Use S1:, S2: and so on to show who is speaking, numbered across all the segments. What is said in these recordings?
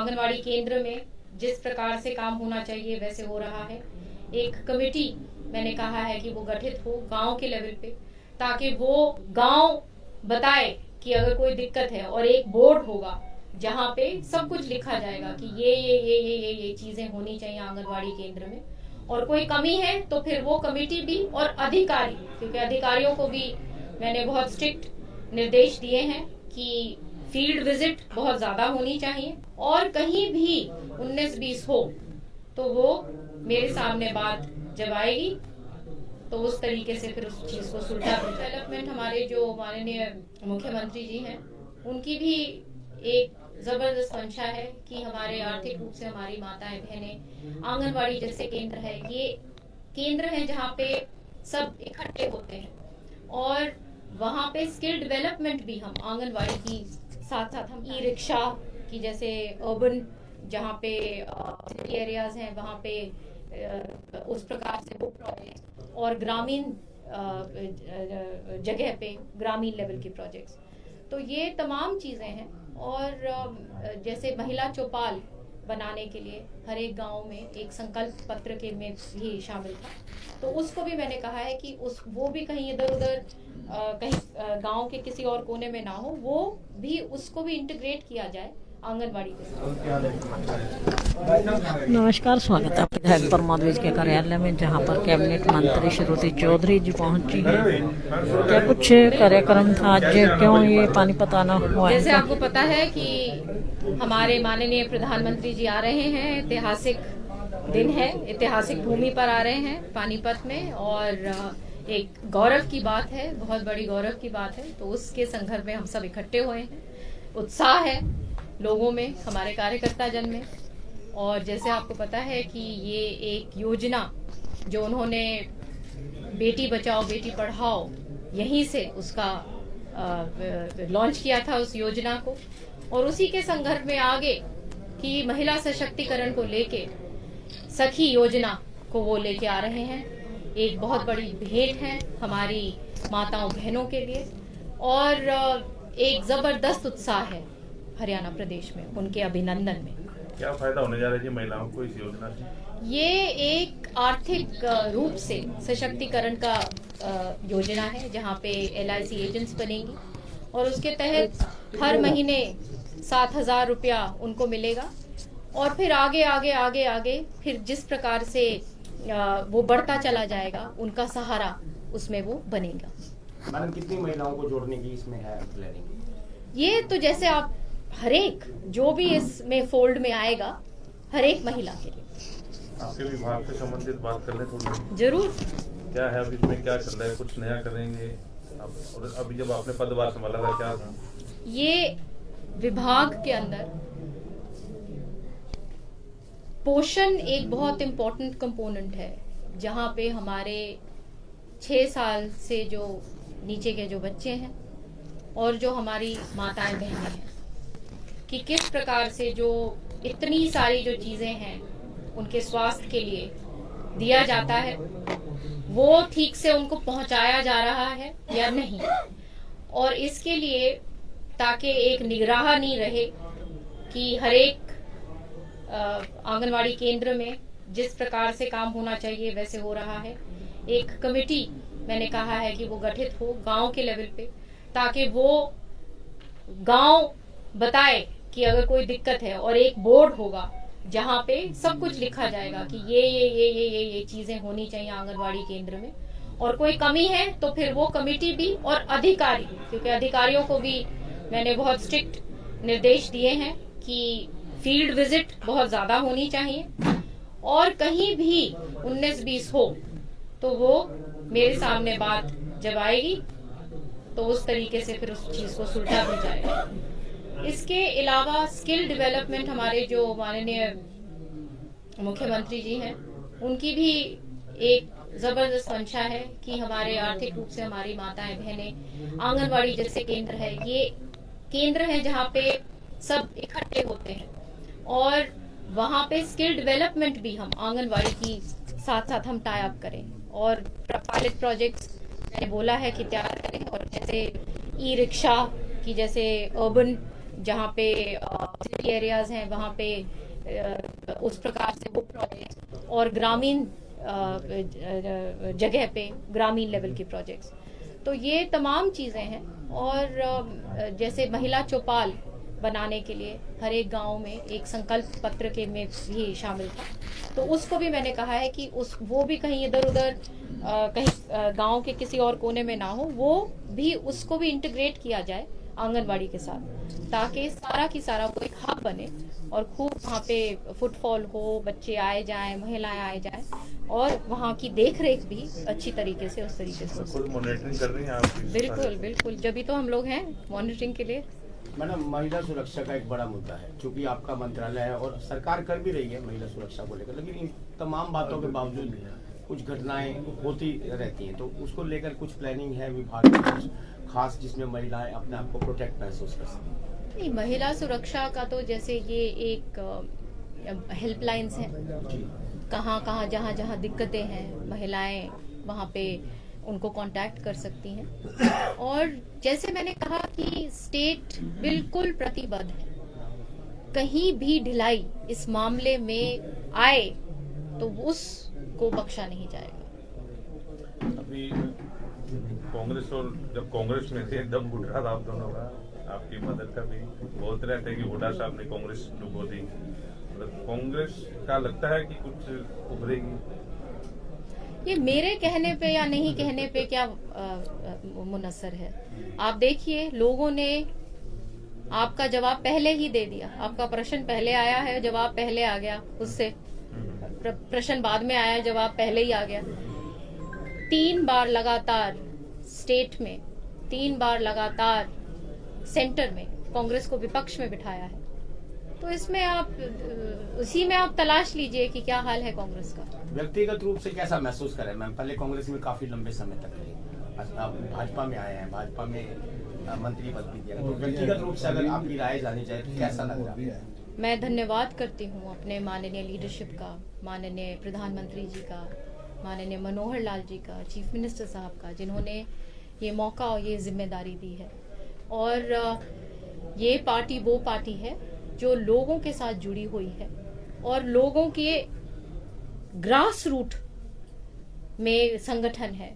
S1: आंगनवाड़ी केंद्र में जिस प्रकार से काम होना चाहिए वैसे हो रहा है। एक कमेटी मैंने कहा है कि वो गठित हो गांव के लेवल पे, ताकि वो गांव बताए कि अगर कोई दिक्कत है, और एक बोर्ड होगा जहाँ पे सब कुछ लिखा जाएगा कि ये चीजें होनी चाहिए आंगनवाड़ी केंद्र में, और कोई कमी है तो फिर वो कमेटी भी और अधिकारी, क्योंकि अधिकारियों को भी मैंने बहुत स्ट्रिक्ट निर्देश दिए हैं कि फील्ड विजिट बहुत ज्यादा होनी चाहिए, और कहीं भी 19-20 हो तो वो मेरे सामने बात जब आएगी तो उस तरीके से फिर उस चीज को सुलझा। डेवलपमेंट हमारे जो माननीय मुख्यमंत्री जी हैं, उनकी भी एक जबरदस्त मंशा है कि हमारे आर्थिक रूप से हमारी माताएं बहनें, आंगनवाड़ी जैसे केंद्र है, ये केंद्र है जहाँ पे सब इकट्ठे होते हैं, और वहाँ पे स्किल डेवलपमेंट भी हम आंगनवाड़ी की साथ साथ हम ई रिक्शा की, जैसे अर्बन जहाँ पे सिटी एरियाज हैं वहाँ पे उस प्रकार से वो प्रोजेक्ट्स, और ग्रामीण जगह पे ग्रामीण लेवल के प्रोजेक्ट्स, तो ये तमाम चीज़ें हैं। और जैसे महिला चौपाल बनाने के लिए हर एक गांव में एक संकल्प पत्र के में भी शामिल था, तो उसको भी मैंने कहा है कि वो भी कहीं इधर उधर कहीं गांव के किसी और कोने में ना हो, वो भी उसको भी इंटीग्रेट किया जाए आंगनवाड़ी के साथ।
S2: नमस्कार, स्वागत है आपके विधायक प्रमोद विज के कार्यालय में, जहां पर कैबिनेट मंत्री श्रीमती चौधरी जी पहुंची हैं। क्या कुछ कार्यक्रम था आज, क्यों ये पानीपत आना हुआ है?
S1: जैसे आपको पता है कि हमारे माननीय प्रधानमंत्री जी आ रहे हैं, ऐतिहासिक दिन है, ऐतिहासिक भूमि पर आ रहे हैं पानीपत में, और एक गौरव की बात है, बहुत बड़ी गौरव की बात है। तो उसके संदर्भ में हम सब इकट्ठे हुए हैं, उत्साह है लोगों में, हमारे कार्यकर्ता जन में। और जैसे आपको पता है कि ये एक योजना जो उन्होंने बेटी बचाओ बेटी पढ़ाओ यहीं से उसका लॉन्च किया था उस योजना को, और उसी के संदर्भ में आगे कि महिला सशक्तिकरण को लेके सखी योजना को वो लेके आ रहे हैं। एक बहुत बड़ी भेंट है हमारी माताओं बहनों के लिए, और एक जबरदस्त उत्साह है हरियाणा प्रदेश में उनके अभिनंदन में।
S3: क्या फायदा होने जा रहा है महिलाओं को इस योजना से?
S1: ये एक आर्थिक रूप से सशक्तिकरण का योजना है, जहाँ पे LIC एजेंट्स बनेंगी, और उसके तहत हर महीने 7,000 रुपया उनको मिलेगा, और फिर आगे आगे आगे आगे फिर जिस प्रकार से वो बढ़ता चला जाएगा, उनका सहारा उसमें वो बनेगा।
S4: मैडम, कितनी महिलाओं को जोड़ने की इसमें है प्लानिंग?
S1: ये तो जैसे आप हर एक जो भी इसमें फोल्ड में आएगा, हर एक महिला के लिए।
S3: आपके विभाग से संबंधित बात कर ले थोड़ी।
S1: जरूर।
S3: क्या है अभी इसमें, क्या चल रहा है, कुछ नया करेंगे आप? और अभी जब आपने पदभार संभाला था, क्या था?
S1: ये विभाग के अंदर पोषण एक बहुत इम्पोर्टेंट कंपोनेंट है, जहाँ पे हमारे 6 साल से जो नीचे के जो बच्चे हैं और जो हमारी माताएं बहनें हैं, कि किस प्रकार से जो इतनी सारी जो चीज़ें हैं उनके स्वास्थ्य के लिए दिया जाता है, वो ठीक से उनको पहुंचाया जा रहा है या नहीं, और इसके लिए ताकि एक निगरानी रहे कि हर एक आंगनवाड़ी केंद्र में जिस प्रकार से काम होना चाहिए वैसे हो रहा है। एक कमेटी मैंने कहा है कि वो गठित हो गांव के लेवल पे, ताकि वो गांव बताए कि अगर कोई दिक्कत है, और एक बोर्ड होगा जहाँ पे सब कुछ लिखा जाएगा कि ये चीजें होनी चाहिए आंगनवाड़ी केंद्र में, और कोई कमी है तो फिर वो कमेटी भी और अधिकारी, क्योंकि अधिकारियों को भी मैंने बहुत स्ट्रिक्ट निर्देश दिए हैं कि फील्ड विजिट बहुत ज्यादा होनी चाहिए, और कहीं भी 19-20 हो तो वो मेरे सामने बात जब आएगी तो उस तरीके से फिर उस चीज को सुलझा भी जाएगा। इसके अलावा स्किल डेवलपमेंट हमारे जो माननीय मुख्यमंत्री जी हैं, उनकी भी एक जबरदस्त मंशा है कि हमारे आर्थिक रूप से हमारी माताएं बहनें, आंगनवाड़ी जैसे केंद्र है, ये केंद्र है जहाँ पे सब इकट्ठे होते हैं, और वहाँ पे स्किल डेवलपमेंट भी हम आंगनवाड़ी की साथ साथ हम टाई अप करें, और पायलट प्रोजेक्ट्स मैंने बोला है कि तैयार करें, और जैसे ई रिक्शा की, जैसे अर्बन जहाँ पे सिटी एरियाज हैं वहाँ पे उस प्रकार से वो प्रोजेक्ट्स, और ग्रामीण जगह पे ग्रामीण लेवल के प्रोजेक्ट्स, तो ये तमाम चीज़ें हैं। और जैसे महिला चौपाल बनाने के लिए हर एक गांव में एक संकल्प पत्र के में भी शामिल था, तो उसको भी मैंने कहा है कि वो भी कहीं इधर उधर कहीं गांव के किसी और कोने में ना हो, वो भी उसको भी इंटीग्रेट किया जाए आंगनवाड़ी के साथ, ताकि सारा की सारा वो एक हब बने और खूब वहाँ पे फुटफॉल हो, बच्चे आए जाएं, महिलाएं आए जाएं, और वहाँ की देखरेख भी अच्छी तरीके से उस तरीके से हो
S3: खुद
S1: सके।
S3: मॉनिटरिंग कर रही हैं आप?
S1: बिल्कुल बिल्कुल, जब तो हम लोग हैं मॉनिटरिंग के लिए।
S4: मैडम, महिला सुरक्षा का एक बड़ा मुद्दा है, क्योंकि आपका मंत्रालय है और सरकार कर भी रही है महिला सुरक्षा को लेकर, लेकिन इन तमाम बातों के बावजूद कुछ घटनाएं होती रहती हैं, तो उसको लेकर कुछ प्लानिंग है विभाग की कुछ खास, जिसमें महिलाएं अपने आप को प्रोटेक्ट महसूस कर सकें?
S1: नहीं, महिला सुरक्षा का तो जैसे ये एक हेल्पलाइंस है, कहाँ जहाँ जहाँ दिक्कतें हैं महिलाएं वहाँ पे उनको कांटेक्ट कर सकती हैं। और जैसे मैंने कहा कि स्टेट बिल्कुल प्रतिबद्ध है, कहीं भी ढिलाई इस मामले में आए तो उसको बख्शा नहीं जाएगा।
S3: अभी कांग्रेस और जब कांग्रेस में थे दम घुट रहा था आप दोनों का, आपकी मदद का भी बोलते रहते हैं कि हुड्डा साहब ने कांग्रेस डुबो दी, मतलब कांग्रेस का लगता है कि कुछ उभरेगी?
S1: ये मेरे कहने पे या नहीं कहने पे क्या मुनस्सर है। आप देखिए, लोगों ने आपका जवाब पहले ही दे दिया, आपका प्रश्न पहले आया है, जवाब पहले आ गया, उससे प्रश्न बाद में आया, जवाब पहले ही आ गया। 3 बार लगातार स्टेट में, 3 बार लगातार सेंटर में कांग्रेस को विपक्ष में बिठाया है, तो इसमें आप उसी में आप तलाश लीजिए कि क्या हाल है कांग्रेस का।
S4: व्यक्तिगत रूप से कैसा महसूस करें मैम? पहले कांग्रेस में काफी लंबे समय तक रही, आप भाजपा में आए हैं, भाजपा में मंत्री पद भी दिया, तो व्यक्तिगत रूप से अगर आपकी राय जानी जाए तो कैसा लग रहा है?
S1: मैं धन्यवाद करती हूँ अपने माननीय लीडरशिप का, माननीय प्रधानमंत्री जी का, माननीय मनोहर लाल जी का, चीफ मिनिस्टर साहब का, जिन्होंने ये मौका और ये जिम्मेदारी दी है। और ये पार्टी वो पार्टी है जो लोगों के साथ जुड़ी हुई है और लोगों के ग्रास रूट में संगठन है।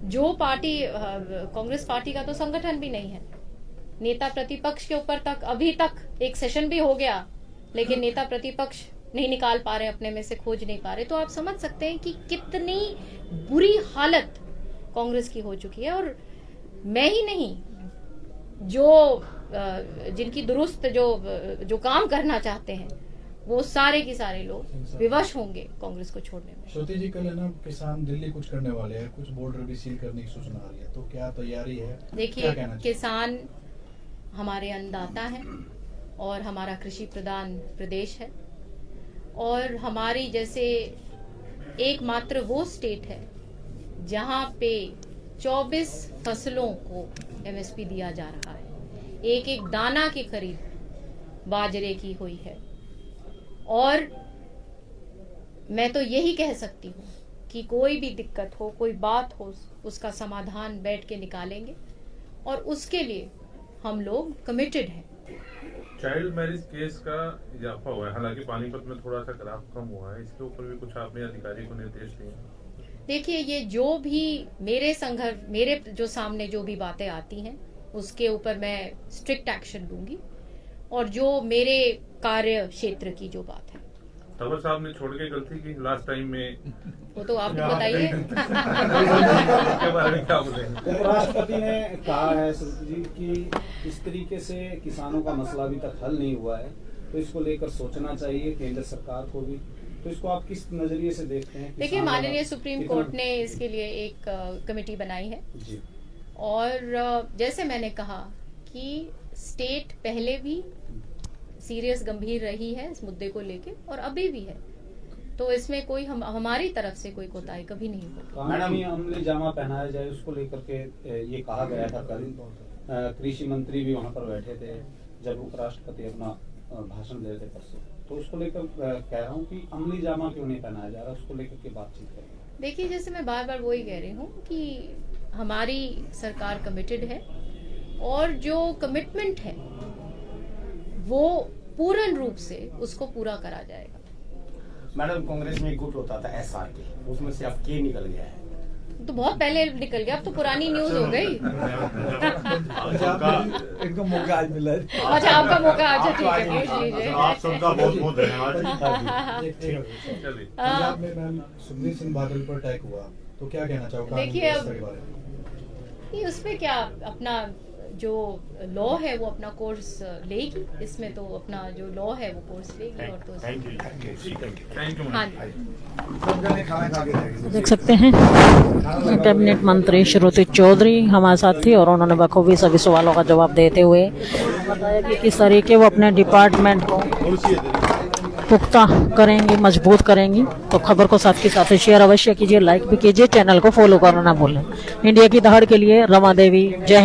S1: जो पार्टी कांग्रेस पार्टी का तो संगठन भी नहीं है, नेता प्रतिपक्ष के ऊपर तक अभी तक एक सेशन भी हो गया, लेकिन नेता प्रतिपक्ष नहीं निकाल पा रहे, अपने में से खोज नहीं पा रहे, तो आप समझ सकते हैं कि कितनी बुरी हालत कांग्रेस की हो चुकी है। और मैं ही नहीं, जो जिनकी दुरुस्त जो काम करना चाहते हैं वो सारे के सारे लोग विवश होंगे कांग्रेस को छोड़ने में।
S5: श्रुति जी, कल है ना किसान दिल्ली कुछ करने वाले हैं, कुछ बॉर्डर भी सील करने की सूचना आ रही है, तो क्या तैयारी है?
S1: देखिए, किसान हमारे अन्नदाता हैं और हमारा कृषि प्रधान प्रदेश है, और हमारी जैसे एकमात्र वो स्टेट है जहां पे 24 फसलों को एमएसपी दिया जा रहा है, एक एक दाना की खरीद बाजरे की हुई है। और मैं तो यही कह सकती हूँ कि कोई भी दिक्कत हो, कोई बात हो, उसका समाधान बैठ के निकालेंगे, और उसके लिए हम लोग कमिटेड हैं।
S3: चाइल्ड मैरिज केस का इजाफा हुआ है, हालांकि पानीपत में थोड़ा सा ग्राफ कम हुआ है, इसके ऊपर भी कुछ आपने अधिकारी को निर्देश दिए?
S1: देखिए, ये जो भी मेरे जो सामने जो भी बातें आती हैं उसके ऊपर मैं स्ट्रिक्ट एक्शन लूंगी, और जो मेरे कार्य क्षेत्र की जो बात है।
S3: तंवर साहब ने छोड़ के गलती की लास्ट टाइम में,
S1: वो तो आप बताइए।
S3: उसके बारे में क्या बोलेंगे?
S6: उपराष्ट्रपति ने कहा है श्रुति जी कि इस तरीके से किसानों का मसला अभी तक हल नहीं हुआ है, तो इसको लेकर सोचना चाहिए केंद्र सरकार को भी, तो इसको आप किस नजरिए से देखते हैं?
S1: देखिए, माननीय सुप्रीम कोर्ट ने इसके लिए एक कमेटी बनाई है
S6: जी,
S1: और जैसे मैंने कहा कि स्टेट पहले भी सीरियस गंभीर रही है इस मुद्दे को लेके, और अभी भी है, तो इसमें कोई हमारी तरफ से कोई कोताही कभी नहीं होगी।
S6: कानूनी अमली जामा पहनाया जाए उसको लेकर के ये कहा गया था। कल कृषि मंत्री भी वहाँ पर बैठे थे जब उपराष्ट्रपति अपना भाषण दे रहे थे परसों, तो उसको लेकर कह रहा हूँ कि अमली जामा क्यों नहीं पहनाया जा रहा, उसको लेकर के बातचीत करेंगे।
S1: देखिए, जैसे मैं बार बार वही कह रही हूँ कि हमारी सरकार कमिटेड है, और जो कमिटमेंट है वो पूर्ण रूप से उसको पूरा करा जाएगा।
S4: मैडम, कांग्रेस में एक गुट होता था SRK, उसमें से अब के निकल गया है।
S1: तो बहुत पहले निकल गया, अब तो पुरानी न्यूज हो गई।
S7: एकदम मौका आज मिला है।
S1: अच्छा, आपका मौका। अच्छा, ठीक है, पूछ लीजिए।
S8: आप सबका बहुत बहुत धन्यवाद।
S3: चलिए।
S5: पंजाब में मैम सुखबीर सिंह बादल पर अटैक हुआ, तो क्या कहना चाहोगे
S1: देखिए,
S5: कानून व्यवस्था के बारे में?
S1: ये उसमें क्या, अपना जो लॉ है वो अपना कोर्स लेगी, इसमें तो अपना जो लॉ है वो कोर्स लेगी। और तो
S8: थैंक यू।
S3: Thank you.
S1: हाँ,
S2: देख सकते हैं कैबिनेट मंत्री श्रुति चौधरी हमारे साथ थी और उन्होंने बखूबी सभी सवालों का जवाब देते हुए बताया कि किस तरीके वो अपने डिपार्टमेंट को पुख्ता करेंगी, मजबूत करेंगी। तो खबर को साथ के साथ शेयर अवश्य कीजिए, लाइक भी कीजिए, चैनल को फॉलो करना ना भूलें। इंडिया की दहाड़ के लिए रमा देवी, जय हिंद।